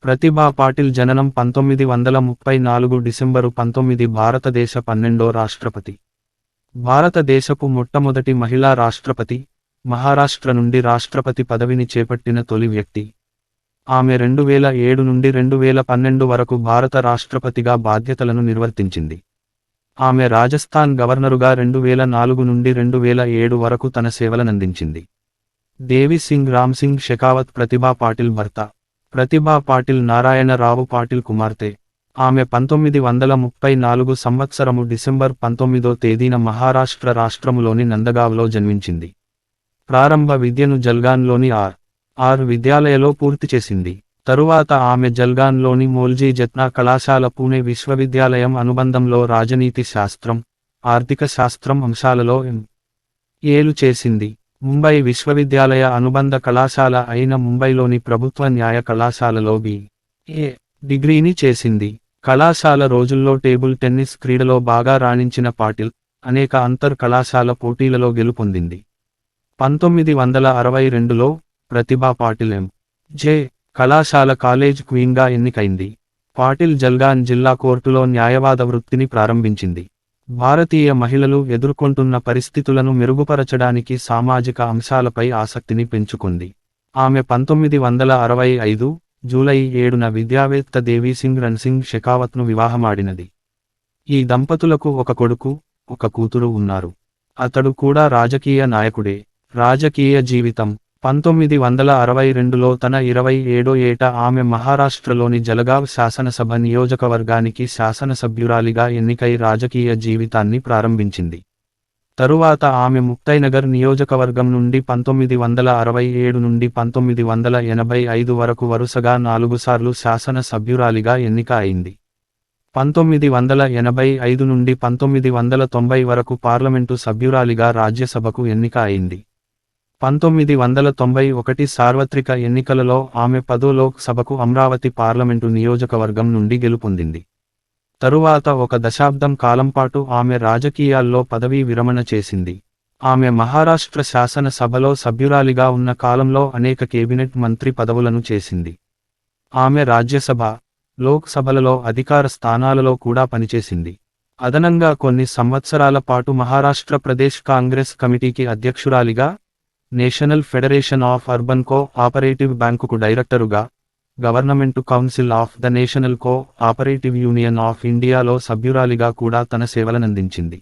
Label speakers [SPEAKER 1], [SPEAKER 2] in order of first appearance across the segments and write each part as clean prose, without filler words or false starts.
[SPEAKER 1] ప్రతిభా పాటిల్ జననం 1934 డిసెంబరు 19 భారతదేశ 12వ రాష్ట్రపతి. భారతదేశపు మొట్టమొదటి మహిళా రాష్ట్రపతి, మహారాష్ట్ర నుండి రాష్ట్రపతి పదవిని చేపట్టిన తొలి వ్యక్తి. ఆమె 2007 నుండి 2012 వరకు భారత రాష్ట్రపతిగా బాధ్యతలను నిర్వర్తించింది. ఆమె రాజస్థాన్ గవర్నరుగా 2004 నుండి 2007 వరకు తన సేవలనందించింది. దేవి సింగ్ రామ్ సింగ్ షెకావత్ ప్రతిభా పాటిల్ భర్త. ప్రతిభా పాటిల్ నారాయణ రావు పాటిల్ కుమార్తె. ఆమె 1934 సంవత్సరము డిసెంబర్ 19వ తేదీన మహారాష్ట్ర రాష్ట్రములోని నందగావ్లో జన్మించింది. ప్రారంభ విద్యను జల్గాన్లోని ఆర్ విద్యాలయలో పూర్తి చేసింది. తరువాత ఆమె జల్గాన్లోని మోల్జీ జత్నా కళాశాల పూణే విశ్వవిద్యాలయం అనుబంధంలో రాజనీతి శాస్త్రం, ఆర్థిక శాస్త్రం అంశాలలో ఏలు చేసింది. ముంబై విశ్వవిద్యాలయ అనుబంధ కళాశాల అయిన ముంబైలోని ప్రభుత్వ న్యాయ కళాశాలలో బి.ఏ. డిగ్రీని చేసింది. కళాశాల రోజుల్లో టేబుల్ టెన్నిస్ క్రీడలో బాగా రాణించిన పాటిల్ అనేక అంతర్ కళాశాల పోటీలలో గెలుపొందింది. 1962లో ప్రతిభా పాటిల్ ఎం.జె. కళాశాల కాలేజ్ క్వీన్గా ఎన్నికైంది. పాటిల్ జల్గాన్ జిల్లా కోర్టులో న్యాయవాద వృత్తిని ప్రారంభించింది. భారతీయ మహిళలు ఎదుర్కొంటున్న పరిస్థితులను మెరుగుపరచడానికి సామాజిక అంశాలపై ఆసక్తిని పెంచుకుంది. ఆమె 1965 జూలై 7న విద్యావేత్త దేవి సింగ్ రన్ సింగ్ షెకావత్ను వివాహమాడినది. ఈ దంపతులకు ఒక కొడుకు, ఒక కూతురు ఉన్నారు. అతడు కూడా రాజకీయ నాయకుడే. రాజకీయ జీవితం 1962లో తన 27వ ఏట ఆమె మహారాష్ట్రలోని జలగావ్ శాసనసభ నియోజకవర్గానికి శాసనసభ్యురాలిగా ఎన్నికై రాజకీయ జీవితాన్ని ప్రారంభించింది. తరువాత ఆమె ముక్తైనగర్ నియోజకవర్గం నుండి 1967 నుండి 1985 వరకు వరుసగా 4 సార్లు శాసన సభ్యురాలిగా ఎన్నిక అయింది. 1985 నుండి 1990 వరకు పార్లమెంటు సభ్యురాలిగా రాజ్యసభకు ఎన్నిక అయింది. 1991 సార్వత్రిక ఎన్నికలలో ఆమె 10వ లోక్ సభకు అమరావతి పార్లమెంటు నియోజకవర్గం నుండి గెలుపొందింది. తరువాత ఒక దశాబ్దం కాలంపాటు ఆమె రాజకీయాల్లో పదవీ విరమణ చేసింది. ఆమె మహారాష్ట్ర శాసన సభలో సభ్యురాలిగా ఉన్న కాలంలో అనేక కేబినెట్ మంత్రి పదవులను చేసింది. ఆమె రాజ్యసభ, లోక్ సభలలో అధికార స్థానాలలో కూడా పనిచేసింది. అదనంగా కొన్ని సంవత్సరాల పాటు మహారాష్ట్ర ప్రదేశ్ కాంగ్రెస్ కమిటీకి అధ్యక్షురాలిగా, national federation of urban cooperative బ్యాంకుకు డైరెక్టరుగా, government council of the national cooperative union of ఇండియాలో సభ్యురాలిగా కూడా తన సేవలనందించింది.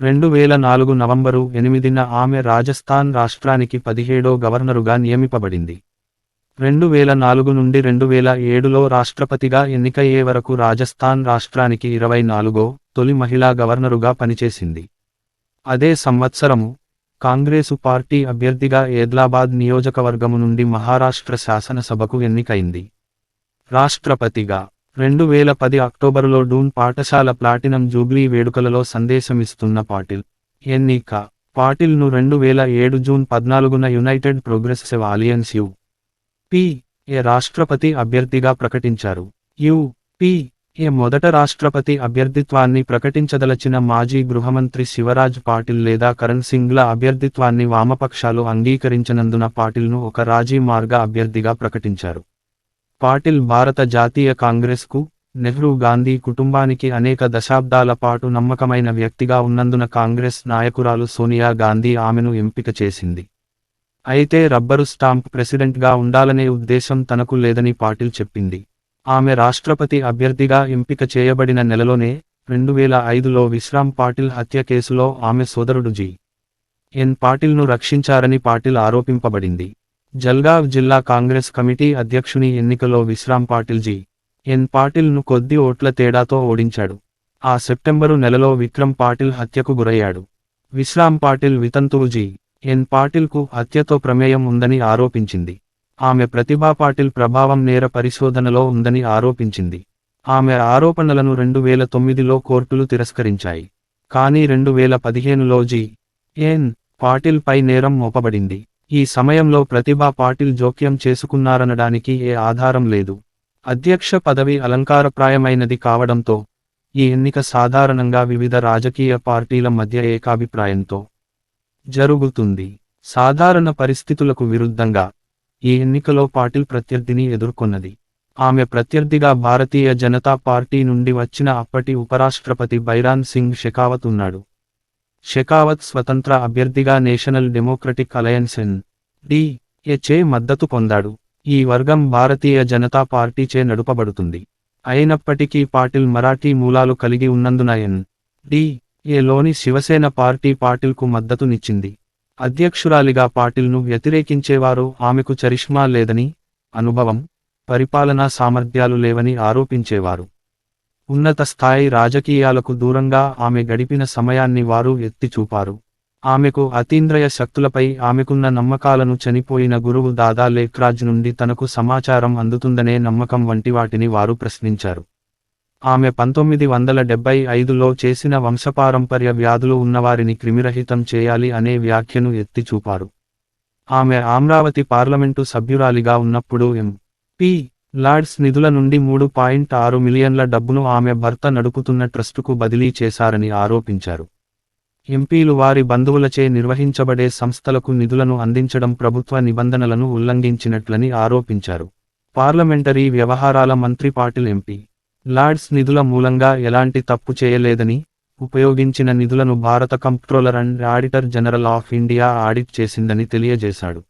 [SPEAKER 1] 2004 నవంబరు 8న ఆమె రాజస్థాన్ రాష్ట్రానికి 17వ గవర్నరుగా నియమింపబడింది. 2004 నుండి 2007లో రాష్ట్రపతిగా ఎన్నికయ్యే వరకు రాజస్థాన్ రాష్ట్రానికి 24వ తొలి మహిళా గవర్నరుగా పనిచేసింది. అదే సంవత్సరము కాంగ్రెసు పార్టీ అభ్యర్థిగా ఏద్లాబాద్ నియోజకవర్గము నుండి మహారాష్ట్ర శాసనసభకు ఎన్నికైంది. రాష్ట్రపతిగా 2010 అక్టోబరులో డూన్ పాఠశాల ప్లాటినం జూబ్లీ వేడుకలలో సందేశమిస్తున్న పాటిల్ ఎన్నిక. పాటిల్ను 2007 జూన్ 14న యునైటెడ్ ప్రోగ్రెసివ్ అలియన్స్ యు.పి.ఏ. రాష్ట్రపతి అభ్యర్థిగా ప్రకటించారు. యు.పి.ఏ. మొదట రాష్ట్రపతి అభ్యర్థిత్వాన్ని ప్రకటించదలచిన మాజీ గృహమంత్రి శివరాజ్ పాటిల్ లేదా కరణ్ సింగ్ల అభ్యర్థిత్వాన్ని వామపక్షాలు అంగీకరించనందున పాటిల్ను ఒక రాజీ మార్గ అభ్యర్థిగా ప్రకటించారు. పాటిల్ భారత జాతీయ కాంగ్రెస్కు, నెహ్రూ గాంధీ కుటుంబానికి అనేక దశాబ్దాల పాటు నమ్మకమైన వ్యక్తిగా ఉన్నందున కాంగ్రెస్ నాయకురాలు సోనియా గాంధీ ఆమెను ఎంపిక చేసింది. అయితే రబ్బరు స్టాంప్ ప్రెసిడెంట్గా ఉండాలనే ఉద్దేశం తనకు లేదని పాటిల్ చెప్పింది. ఆమె రాష్ట్రపతి అభ్యర్థిగా ఎంపిక చేయబడిన నెలలోనే 2005లో విశ్రామ్ పాటిల్ హత్య కేసులో ఆమె సోదరుడు జి.ఎన్. పాటిల్ను రక్షించారని పాటిల్ ఆరోపింపబడింది. జల్గావ్ జిల్లా కాంగ్రెస్ కమిటీ అధ్యక్షుని ఎన్నికలో విశ్రామ్ పాటిల్ జి.ఎన్. పాటిల్ను కొద్ది ఓట్ల తేడాతో ఓడించాడు. ఆ సెప్టెంబరు నెలలో విక్రమ్ పాటిల్ హత్యకు గురయ్యాడు. విశ్రామ్ పాటిల్ వితంతువు జి.ఎన్. పాటిల్కు హత్యతో ప్రమేయం ఉందని ఆరోపించింది. ఆమె ప్రతిభా పాటిల్ ప్రభావం నేర పరిశోధనలో ఉందని ఆరోపించింది. ఆమె ఆరోపణలను 2009లో కోర్టులు తిరస్కరించాయి. కానీ 2015లో జి.ఎన్. పాటిల్ పై నేరం మోపబడింది. ఈ సమయంలో ప్రతిభా పాటిల్ జోక్యం చేసుకున్నారనడానికి ఏ ఆధారం లేదు. అధ్యక్ష పదవి అలంకారప్రాయమైనది కావడంతో ఈ ఎన్నిక సాధారణంగా వివిధ రాజకీయ పార్టీల మధ్య ఏకాభిప్రాయంతో జరుగుతుంది. సాధారణ పరిస్థితులకు విరుద్ధంగా ఈ ఎన్నికలో పాటిల్ ప్రత్యర్థిని ఎదుర్కొన్నది. ఆమె ప్రత్యర్థిగా భారతీయ జనతా పార్టీ నుండి వచ్చిన అప్పటి ఉపరాష్ట్రపతి బైరాన్ సింగ్ షెకావత్ ఉన్నాడు. షెకావత్ స్వతంత్ర అభ్యర్థిగా నేషనల్ డెమోక్రటిక్ అలయన్స్ NDA చే మద్దతు పొందాడు. ఈ వర్గం భారతీయ జనతా పార్టీచే నడుపబడుతుంది. అయినప్పటికీ పాటిల్ మరాఠీ మూలాలు కలిగి ఉన్నందున NDAలోని శివసేన పార్టీ పాటిల్కు మద్దతునిచ్చింది. అధ్యక్షురాలిగా పాటిల్ను వ్యతిరేకించేవారు ఆమెకు చరిష్మా లేదని, అనుభవం, పరిపాలనా సామర్థ్యాలు లేవని ఆరోపించేవారు. ఉన్నత స్థాయి రాజకీయాలకు దూరంగా ఆమె గడిపిన సమయాన్ని వారు ఎత్తి చూపారు. ఆమెకు అతీంద్రియ శక్తులపై ఆమెకున్న నమ్మకాలను చనిపోయిన గురువు దాదా లేఖ్రాజ్ నుండి తనకు సమాచారం అందుతుందనే నమ్మకం వంటి వాటిని వారు ప్రశ్నించారు. ఆమె 1975లో చేసిన వంశపారంపర్య వ్యాధులు ఉన్నవారిని క్రిమిరహితం చేయాలి అనే వ్యాఖ్యను ఎత్తి చూపారు. ఆమె అమరావతి పార్లమెంటు సభ్యురాలిగా ఉన్నప్పుడు MP లార్డ్స్ నిధుల నుండి 3.6 మిలియన్ల డబ్బును ఆమె భర్త నడుపుతున్న ట్రస్టుకు బదిలీ చేశారని ఆరోపించారు. ఎంపీలు వారి బంధువులచే నిర్వహించబడే సంస్థలకు నిధులను అందించడం ప్రభుత్వ నిబంధనలను ఉల్లంఘించినట్లని ఆరోపించారు. పార్లమెంటరీ వ్యవహారాల మంత్రి పాటిల్ MP లార్డ్స్ నిధుల మూలంగా ఎలాంటి తప్పు చేయలేదని, ఉపయోగించిన నిధులను భారత comptroller and auditor general of India audit చేసిందని తెలియజేశాడు.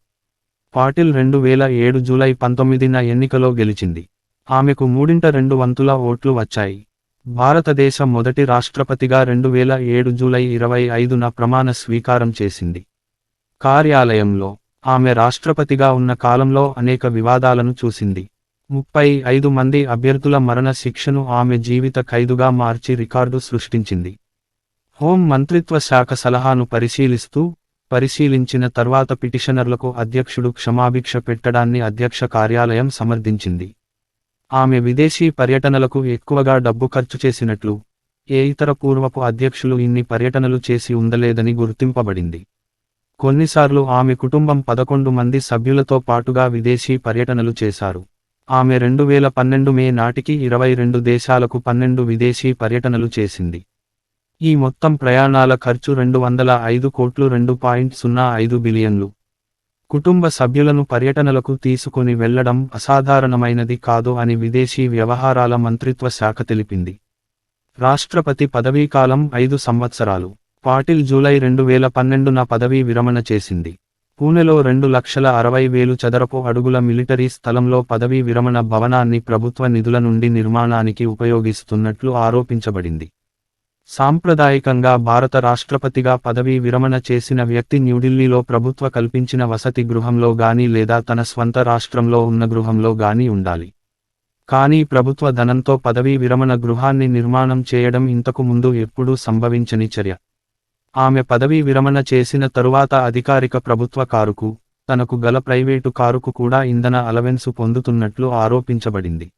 [SPEAKER 1] పాటిల్ 2007 జూలై 19న ఎన్నికలో గెలిచింది. ఆమెకు 2/3 ఓట్లు వచ్చాయి. భారతదేశ మొదటి రాష్ట్రపతిగా 2007 జూలై 25న ప్రమాణ స్వీకారం చేసింది. కార్యాలయంలో ఆమె రాష్ట్రపతిగా ఉన్న కాలంలో అనేక వివాదాలను చూసింది. 35 మంది అభ్యర్థుల మరణ శిక్షను ఆమె జీవిత ఖైదుగా మార్చి రికార్డు సృష్టించింది. హోం మంత్రిత్వ శాఖ సలహాను పరిశీలించిన తర్వాత పిటిషనర్లకు అధ్యక్షుడు క్షమాభిక్ష పెట్టడాన్ని అధ్యక్ష కార్యాలయం సమర్థించింది. ఆమె విదేశీ పర్యటనలకు ఎక్కువగా డబ్బు ఖర్చు చేసినట్లు, ఏ ఇతర పూర్వపు అధ్యక్షులు ఇన్ని పర్యటనలు చేసి ఉండలేదని గుర్తింపబడింది. కొన్నిసార్లు ఆమె కుటుంబం 11 మంది సభ్యులతో పాటుగా విదేశీ పర్యటనలు చేశారు. ఆమె 2012 మే నాటికి 22 దేశాలకు 12 విదేశీ పర్యటనలు చేసింది. ఈ మొత్తం ప్రయాణాల ఖర్చు 205 కోట్లు 2.05 బిలియన్లు. కుటుంబ సభ్యులను పర్యటనలకు తీసుకొని వెళ్లడం అసాధారణమైనది కాదు అని విదేశీ వ్యవహారాల మంత్రిత్వ శాఖ తెలిపింది. రాష్ట్రపతి పదవీకాలం 5 సంవత్సరాలు. పాటిల్ జూలై 2012న పదవీ విరమణ చేసింది. పూణెలో 2,60,000 చదరపు అడుగుల మిలిటరీ స్థలంలో పదవీ విరమణ భవనాన్ని ప్రభుత్వ నిధుల నుండి నిర్మాణానికి ఉపయోగిస్తున్నట్లు ఆరోపించబడింది. సాంప్రదాయకంగా భారత రాష్ట్రపతిగా పదవీ విరమణ చేసిన వ్యక్తి న్యూఢిల్లీలో ప్రభుత్వ కల్పించిన వసతి గృహంలో గానీ లేదా తన స్వంత రాష్ట్రంలో ఉన్న గృహంలో గానీ ఉండాలి. కానీ ప్రభుత్వ ధనంతో పదవీ విరమణ గృహాన్ని నిర్మాణం చేయడం ఇంతకు ముందు ఎప్పుడూ సంభవించని చర్య. ఆమె పదవీ విరమణ చేసిన తరువాత అధికారిక ప్రభుత్వ కారుకు, తనకు గల ప్రైవేటు కారుకు కూడా ఇంధన అలవెన్సు పొందుతున్నట్లు ఆరోపించబడింది.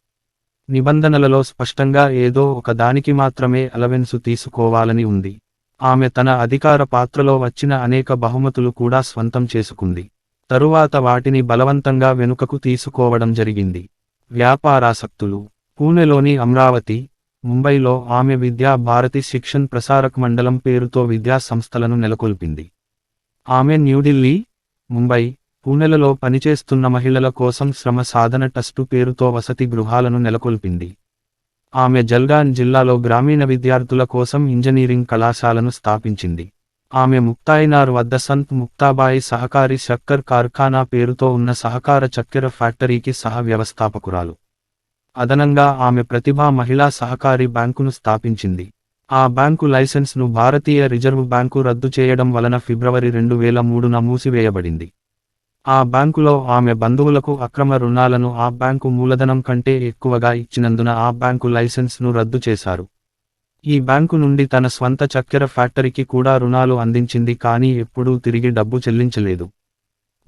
[SPEAKER 1] నిబంధనలలో స్పష్టంగా ఏదో ఒక దానికి మాత్రమే అలవెన్సు తీసుకోవాలని ఉంది. ఆమె తన అధికార పాత్రలో వచ్చిన అనేక బహుమతులు కూడా స్వంతం చేసుకుంది. తరువాత వాటిని బలవంతంగా వెనుకకు తీసుకోవడం జరిగింది. వ్యాపారాసక్తులు. పూణెలోని అమరావతి, ముంబైలో ఆమె విద్యా భారతి శిక్షన్ ప్రసారక్ మండలం పేరుతో విద్యా సంస్థలను నెలకొల్పింది. ఆమె న్యూఢిల్లీ, ముంబై, పూణెలలో పనిచేస్తున్న మహిళల కోసం శ్రమ సాధన ట్రస్టు పేరుతో వసతి గృహాలను నెలకొల్పింది. ఆమె జల్గాన్ జిల్లాలో గ్రామీణ విద్యార్థుల కోసం ఇంజనీరింగ్ కళాశాలను స్థాపించింది. ఆమె ముక్తాయినార్ వద్ద సంత్ ముక్తాబాయి సహకారి శక్కర్ కార్ఖానా పేరుతో ఉన్న సహకార చక్కెర ఫ్యాక్టరీకి సహ వ్యవస్థాపకురాలు. అదనంగా ఆమె ప్రతిభా మహిళా సహకారి బ్యాంకును స్థాపించింది. ఆ బ్యాంకు లైసెన్స్ను భారతీయ రిజర్వ్ బ్యాంకు రద్దు చేయడం వలన ఫిబ్రవరి 2003న మూసివేయబడింది. ఆ బ్యాంకులో ఆమె బంధువులకు అక్రమ రుణాలను ఆ బ్యాంకు మూలధనం కంటే ఎక్కువగా ఇచ్చినందున ఆ బ్యాంకు లైసెన్స్ను రద్దు చేశారు. ఈ బ్యాంకు నుండి తన స్వంత చక్కెర ఫ్యాక్టరీకి కూడా రుణాలు అందించింది కానీ ఎప్పుడూ తిరిగి డబ్బు చెల్లించలేదు.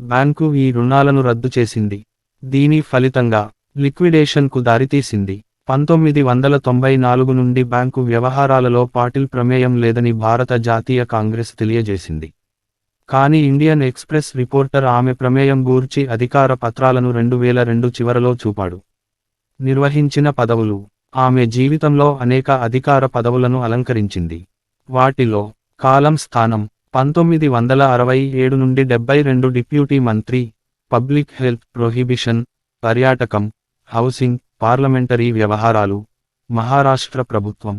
[SPEAKER 1] బ్యాంకు ఈ రుణాలను రద్దు చేసింది. దీని ఫలితంగా లిక్విడేషన్కు దారితీసింది. 1994 నుండి బ్యాంకు వ్యవహారాలలో పాటిల్ ప్రమేయం లేదని భారత జాతీయ కాంగ్రెస్ తెలియజేసింది. కానీ ఇండియన్ ఎక్స్ప్రెస్ రిపోర్టర్ ఆమె ప్రమేయం గూర్చి అధికార పత్రాలను 2002 చివరలో చూపాడు. నిర్వహించిన పదవులు. ఆమె జీవితంలో అనేక అధికార పదవులను అలంకరించింది. వాటిలో కాలం స్థానం 1967 నుండి 72 డిప్యూటీ మంత్రి, పబ్లిక్ హెల్త్ ప్రొహిబిషన్, పర్యాటకం, హౌసింగ్, పార్లమెంటరీ వ్యవహారాలు, మహారాష్ట్ర ప్రభుత్వం.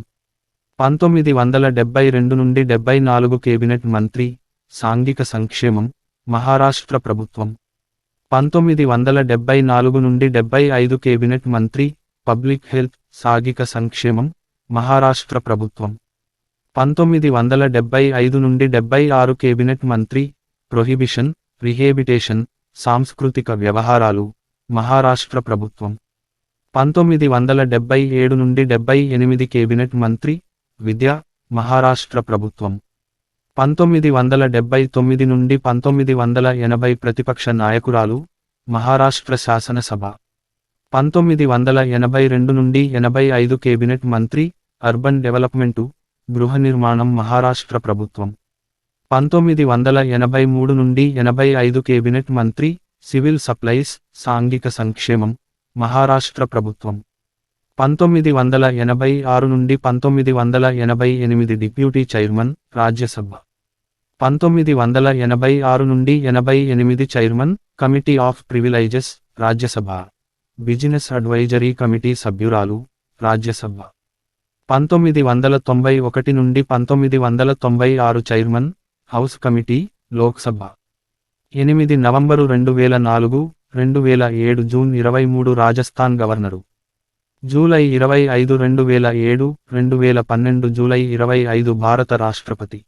[SPEAKER 1] 1972 నుండి 74 కేబినెట్ మంత్రి, సాంఘిక సంక్షేమం, మహారాష్ట్ర ప్రభుత్వం. 1974 నుండి 75 కేబినెట్ మంత్రి, పబ్లిక్ హెల్త్, సాంఘిక సంక్షేమం, మహారాష్ట్ర ప్రభుత్వం. 1975 నుండి 76 కేబినెట్ మంత్రి, ప్రొహిబిషన్, రిహేబిటేషన్, సాంస్కృతిక వ్యవహారాలు, మహారాష్ట్ర ప్రభుత్వం. 1977 నుండి 78 కేబినెట్ మంత్రి, విద్య, మహారాష్ట్ర ప్రభుత్వం. 1979 నుండి 1980 ప్రతిపక్ష నాయకురాలు, మహారాష్ట్ర శాసనసభ. 1982 నుండి 85 కేబినెట్ మంత్రి, అర్బన్ డెవలప్మెంటు, గృహ నిర్మాణం, మహారాష్ట్ర ప్రభుత్వం. 1983 నుండి 85 కేబినెట్ మంత్రి, సివిల్ సప్లైస్, సాంఘిక సంక్షేమం, మహారాష్ట్ర ప్రభుత్వం. 1986 నుండి 1988 డిప్యూటీ చైర్మన్, రాజ్యసభ. 1986 నుండి 88 chairman, committee of privileges, Rajya Sabha. Business advisory committee సభ్యురాలు, రాజ్యసభ. 1991 నుండి 1996 chairman, house committee, Lok Sabha. 8 November 2004, 2007 June 23 Rajasthan governor. July 25, 2007, 2012 July 25 భారత రాష్ట్రపతి.